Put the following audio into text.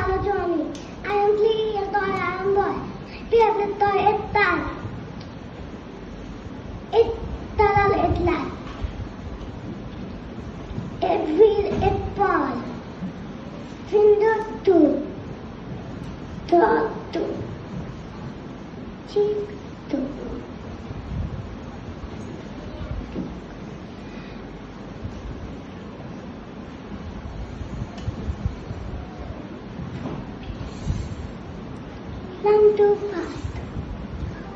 Hello Johnny. I am 3 years old. I am boy. We have the toy Ittal. Ittal Itlas. It wheel it ball. Window two. Dog two. Cheek two. Run too fast.